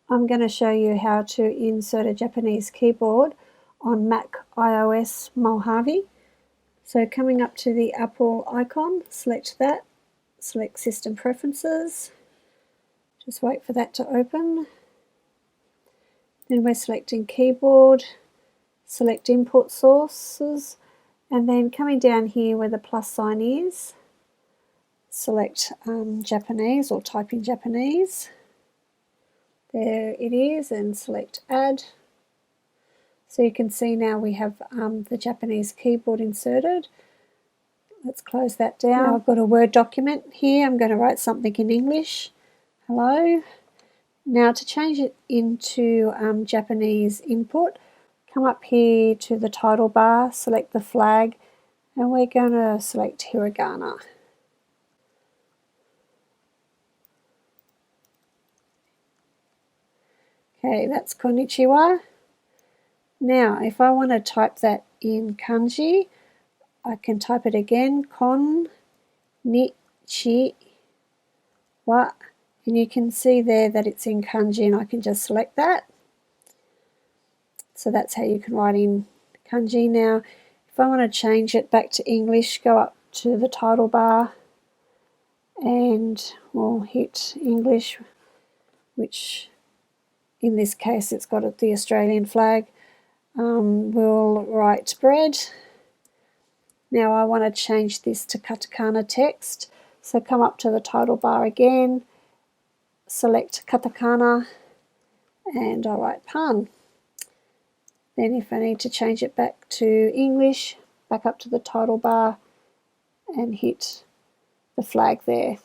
I'm going to show you how to insert a Japanese keyboard on Mac iOS Mojave. So coming up to the Apple icon, select that, select System Preferences, just wait for that to open. Then we're selecting Keyboard, select Input Sources, and then coming down here where the plus sign is, select Japanese or type in Japanese. There it is, and select Add. So you can see now we have the Japanese keyboard inserted. Let's close that down. Now I've got a Word document here. I'm going to write something in English. Hello. Now to change it into Japanese input, come up here to the title bar, select the flag, and we're going to select hiragana. Okay, that's konnichiwa. Now, if I want to type that in kanji, I can type it again, kon, ni, chi, wa, and you can see there that it's in kanji, and I can just select that. So that's how you can write in kanji. Now, if I want to change it back to English, go up to the title bar, and we'll hit English, which in this case it's got the Australian flag. We'll write bread. Now I want to change this to katakana text, so come up to the title bar again, select katakana, and I'll write pan. Then if I need to change it back to English, back up to the title bar and hit the flag there.